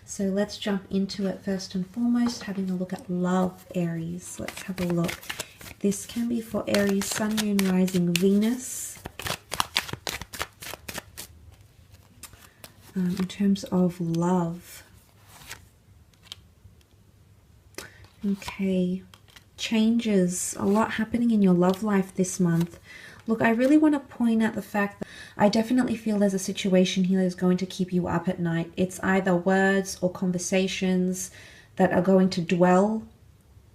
So let's jump into it first and foremost, having a look at love, Aries. Let's have a look. This can be for Aries, Sun, Moon, Rising, Venus. In terms of love. Okay. Changes. A lot happening in your love life this month. Look, I really want to point out the fact that I definitely feel there's a situation here that's going to keep you up at night. It's either words or conversations that are going to dwell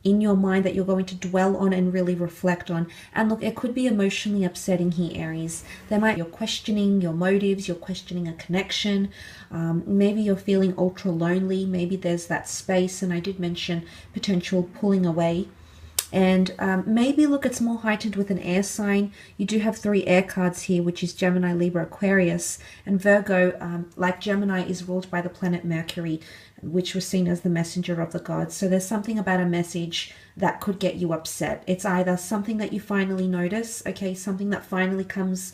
in your mind, that you're going to dwell on and really reflect on. And look, it could be emotionally upsetting here, Aries. You're questioning your motives, you're questioning a connection. Maybe you're feeling ultra lonely. Maybe there's that space, and I did mention potential pulling away. And maybe, look, it's more heightened with an air sign. You do have 3 air cards here, which is Gemini, Libra, Aquarius. And Virgo, like Gemini, is ruled by the planet Mercury, which was seen as the messenger of the gods. So there's something about a message that could get you upset. It's either something that you finally notice, okay, something that finally comes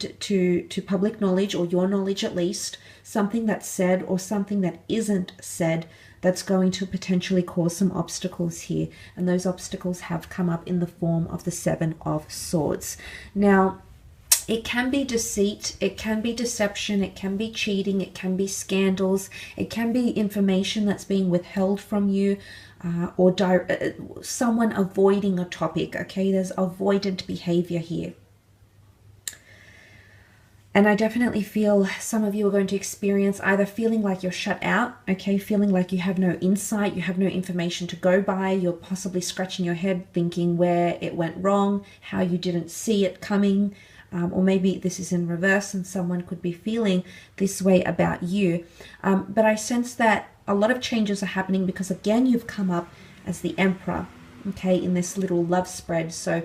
to public knowledge, or your knowledge at least, something that's said or something that isn't said, that's going to potentially cause some obstacles here. And those obstacles have come up in the form of the 7 of Swords. Now, it can be deceit, it can be deception, it can be cheating, it can be scandals, it can be information that's being withheld from you, or someone avoiding a topic, okay? There's avoidant behavior here. And I definitely feel some of you are going to experience either feeling like you're shut out, okay, feeling like you have no insight, you have no information to go by, you're possibly scratching your head thinking where it went wrong, how you didn't see it coming, or maybe this is in reverse and someone could be feeling this way about you. But I sense that a lot of changes are happening because, again, you've come up as the Emperor, okay, in this little love spread. So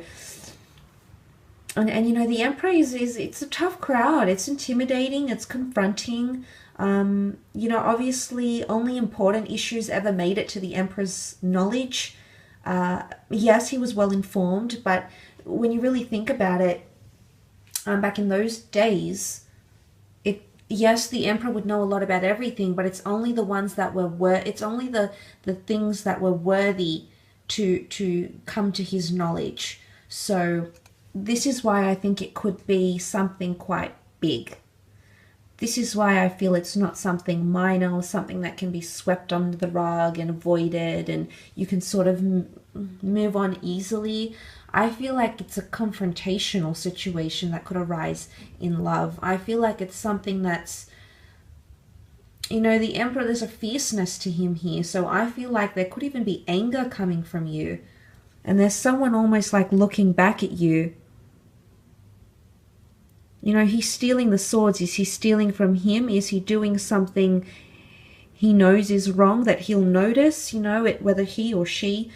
And you know, the Emperor it's a tough crowd. It's intimidating. It's confronting. You know, obviously only important issues ever made it to the Emperor's knowledge. Yes, he was well informed, but when you really think about it, back in those days, yes, the Emperor would know a lot about everything, but it's only the ones that it's only the things that were worthy to come to his knowledge. So this is why I think it could be something quite big. This is why I feel it's not something minor or something that can be swept under the rug and avoided and you can sort of move on easily. I feel like it's a confrontational situation that could arise in love. I feel like it's something that's, you know, the Emperor, there's a fierceness to him here. So I feel like there could even be anger coming from you. And there's someone almost like looking back at you. You know, he's stealing the swords. Is he stealing from him? Is he doing something he knows is wrong that he'll notice, you know, whether he or she?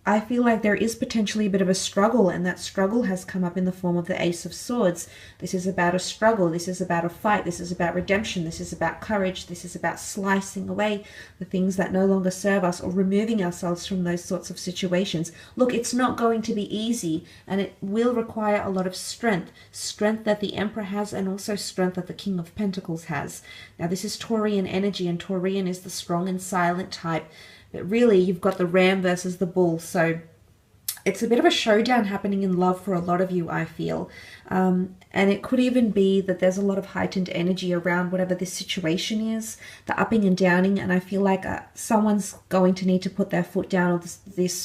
I feel like there is potentially a bit of a struggle, and that struggle has come up in the form of the Ace of Swords. This is about a struggle. This is about a fight. This is about redemption. This is about courage. This is about slicing away the things that no longer serve us or removing ourselves from those sorts of situations. Look, it's not going to be easy, and it will require a lot of strength. Strength that the Emperor has, and also strength that the King of Pentacles has. Now, this is Taurian energy, and Taurian is the strong and silent type. But really, you've got the ram versus the bull. So it's a bit of a showdown happening in love for a lot of you, I feel. And it could even be that there's a lot of heightened energy around whatever this situation is, the upping and downing. And I feel like someone's going to need to put their foot down, or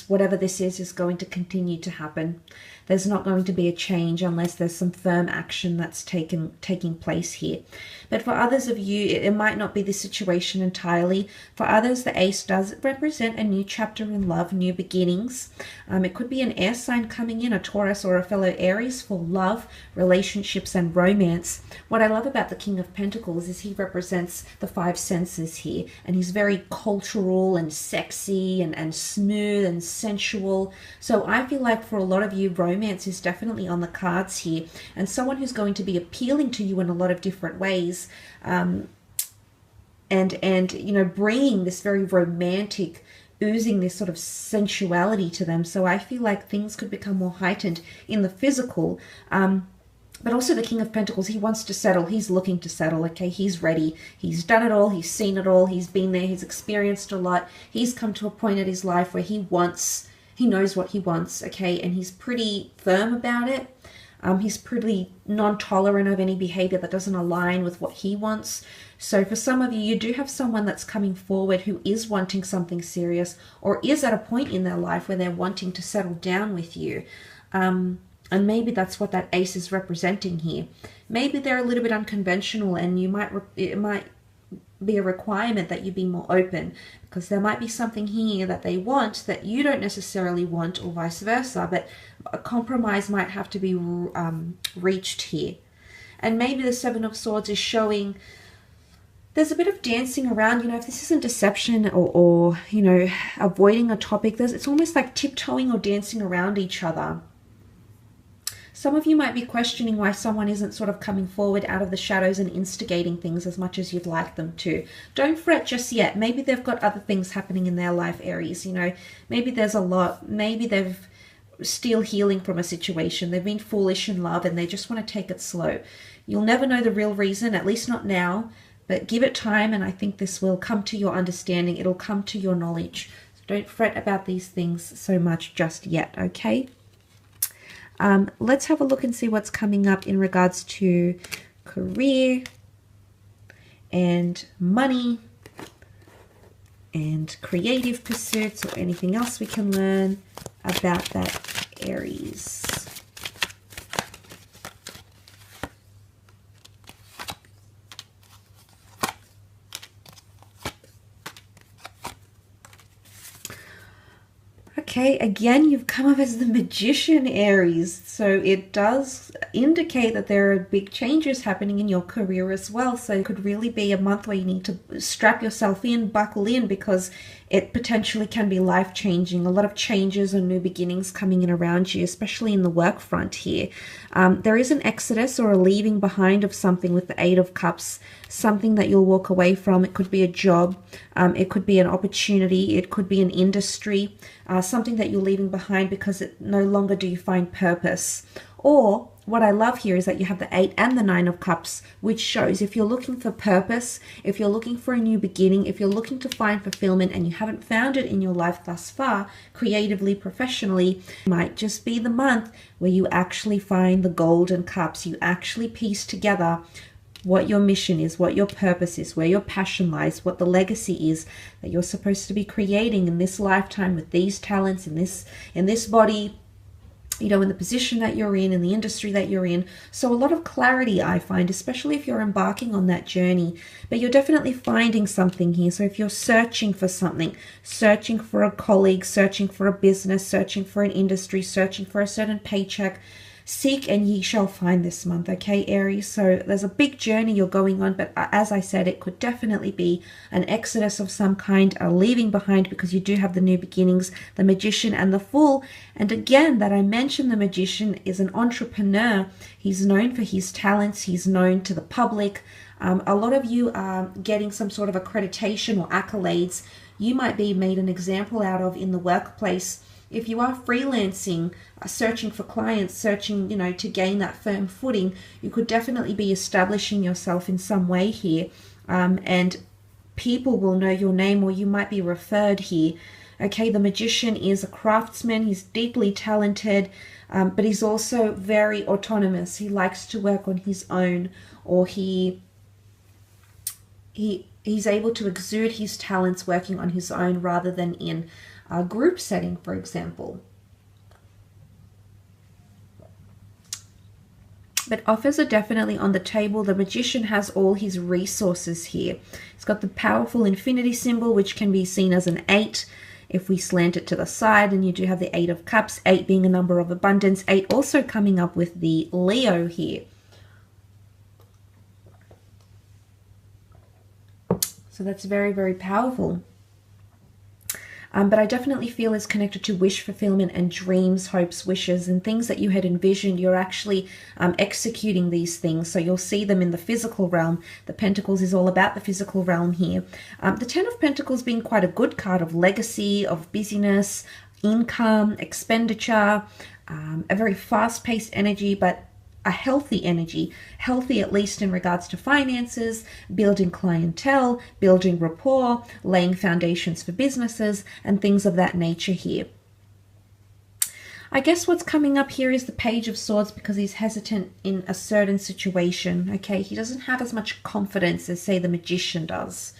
whatever this is going to continue to happen. There's not going to be a change unless there's some firm action that's taking place here. But for others of you, it might not be the situation entirely. For others, the Ace does represent a new chapter in love, new beginnings. It could be an air sign coming in, a Taurus or a fellow Aries, for love, relationships, and romance. What I love about the King of Pentacles is he represents the 5 senses here, and he's very cultural and sexy and smooth and sensual. So I feel like for a lot of you, romance is definitely on the cards here, and someone who's going to be appealing to you in a lot of different ways, and you know, bringing this very romantic, oozing this sort of sensuality to them. So I feel like things could become more heightened in the physical. But also the King of Pentacles, he wants to settle. He's looking to settle, okay? He's ready. He's done it all. He's seen it all. He's been there. He's experienced a lot. He's come to a point in his life where he knows what he wants, okay? And he's pretty firm about it. He's pretty non-tolerant of any behavior that doesn't align with what he wants. So for some of you, you do have someone that's coming forward who is wanting something serious, or is at a point in their life where they're wanting to settle down with you. And maybe that's what that ace is representing here. Maybe they're a little bit unconventional, and it might be a requirement that you be more open, because there might be something here that they want that you don't necessarily want, or vice versa, but a compromise might have to be reached here. And maybe the Seven of Swords is showing there's a bit of dancing around, if this isn't deception or avoiding a topic, it's almost like tiptoeing or dancing around each other. Some of you might be questioning why someone isn't sort of coming forward out of the shadows and instigating things as much as you'd like them to. Don't fret just yet. Maybe they've got other things happening in their life, Aries. Maybe there's a lot. Maybe they've still healing from a situation. They've been foolish in love and they just want to take it slow. You'll never know the real reason, at least not now, but give it time, and I think this will come to your understanding. It'll come to your knowledge. So don't fret about these things so much just yet, okay? Let's have a look and see what's coming up in regards to career and money and creative pursuits, or anything else we can learn about that, Aries. Okay, again, you've come up as the Magician, Aries. So it does indicate that there are big changes happening in your career as well. So it could really be a month where you need to strap yourself in, buckle in, because it potentially can be life-changing. A lot of changes and new beginnings coming in around you, especially in the work front here. There is an exodus or a leaving behind of something with the Eight of Cups, something that you'll walk away from. It could be a job, it could be an opportunity, it could be an industry, something that you're leaving behind because no longer do you find purpose. Or what I love here is that you have the Eight and the Nine of Cups, which shows if you're looking for purpose, if you're looking for a new beginning, if you're looking to find fulfillment and you haven't found it in your life thus far, creatively, professionally, it might just be the month where you actually find the Golden Cups. You actually piece together what your mission is, what your purpose is, where your passion lies, what the legacy is that you're supposed to be creating in this lifetime with these talents, in this body, in the position that you're in the industry that you're in. So a lot of clarity, I find, especially if you're embarking on that journey. But you're definitely finding something here. So if you're searching for something, searching for a colleague, searching for a business, searching for an industry, searching for a certain paycheck, seek and ye shall find this month, okay, Aries? So there's a big journey you're going on, but as I said, it could definitely be an exodus of some kind, a leaving behind, because you do have the new beginnings, the Magician and the Fool. And again, that I mentioned, the Magician is an entrepreneur. He's known for his talents. He's known to the public. A lot of you are getting some sort of accreditation or accolades. You might be made an example out of in the workplace. If you are freelancing, searching for clients, searching, to gain that firm footing, you could definitely be establishing yourself in some way here. And people will know your name, or you might be referred here. Okay, the Magician is a craftsman. He's deeply talented, but he's also very autonomous. He likes to work on his own, or he's able to exude his talents working on his own rather than in a group setting, for example. But offers are definitely on the table. The Magician has all his resources here. He's got the powerful infinity symbol, which can be seen as an 8 if we slant it to the side, and you do have the Eight of Cups, 8 being a number of abundance, 8 also coming up with the Leo here. So that's very, very powerful. But I definitely feel is connected to wish fulfillment and dreams, hopes, wishes, and things that you had envisioned. You're actually executing these things. So you'll see them in the physical realm. The Pentacles is all about the physical realm here. The Ten of Pentacles being quite a good card of legacy, of busyness, income, expenditure, a very fast-paced energy, but a healthy energy, healthy at least in regards to finances, building clientele, building rapport, laying foundations for businesses, and things of that nature here. I guess what's coming up here is the Page of Swords because he's hesitant in a certain situation, okay? He doesn't have as much confidence as, say, the Magician does.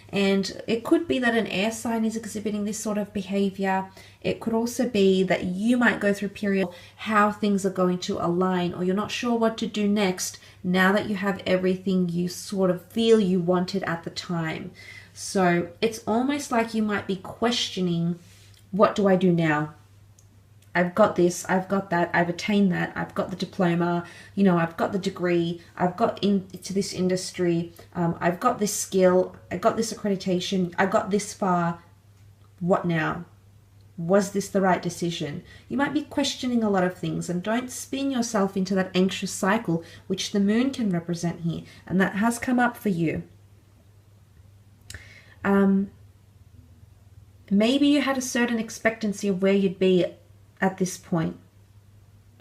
And it could be that an air sign is exhibiting this sort of behavior. It could also be that you might go through a period how things are going to align, or you're not sure what to do next now that you have everything you sort of feel you wanted at the time. So it's almost like you might be questioning, what do I do now? I've got this, I've got that, I've attained that, I've got the diploma, you know, I've got the degree, I've got into this industry, I've got this skill, I got this accreditation, I got this far. What now? Was this the right decision? You might be questioning a lot of things, and don't spin yourself into that anxious cycle, which the moon can represent here, and that has come up for you. Maybe you had a certain expectancy of where you'd be at this point,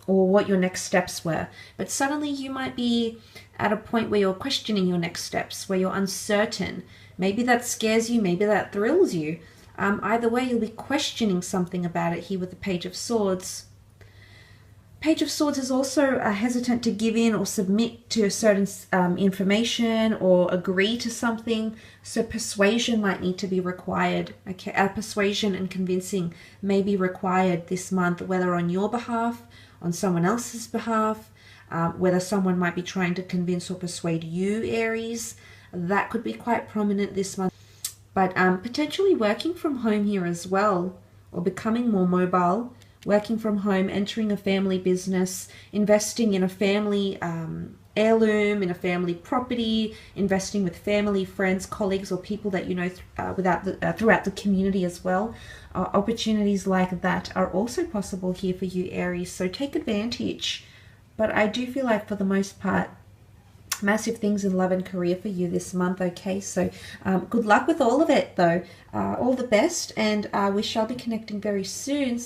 or what your next steps were, but suddenly you might be at a point where you're questioning your next steps, where you're uncertain. Maybe that scares you, maybe that thrills you. Either way, you'll be questioning something about it here with the Page of Swords. Page of Swords is also hesitant to give in or submit to a certain information or agree to something, so persuasion might need to be required. Okay, persuasion and convincing may be required this month, whether on your behalf, on someone else's behalf, whether someone might be trying to convince or persuade you, Aries. That could be quite prominent this month. But potentially working from home here as well, or becoming more mobile. Working from home, entering a family business, investing in a family heirloom, in a family property, investing with family, friends, colleagues, or people that you know throughout the community as well. Opportunities like that are also possible here for you, Aries, so take advantage. But I do feel like for the most part, massive things in love and career for you this month, okay? So good luck with all of it, though. All the best, and we shall be connecting very soon. So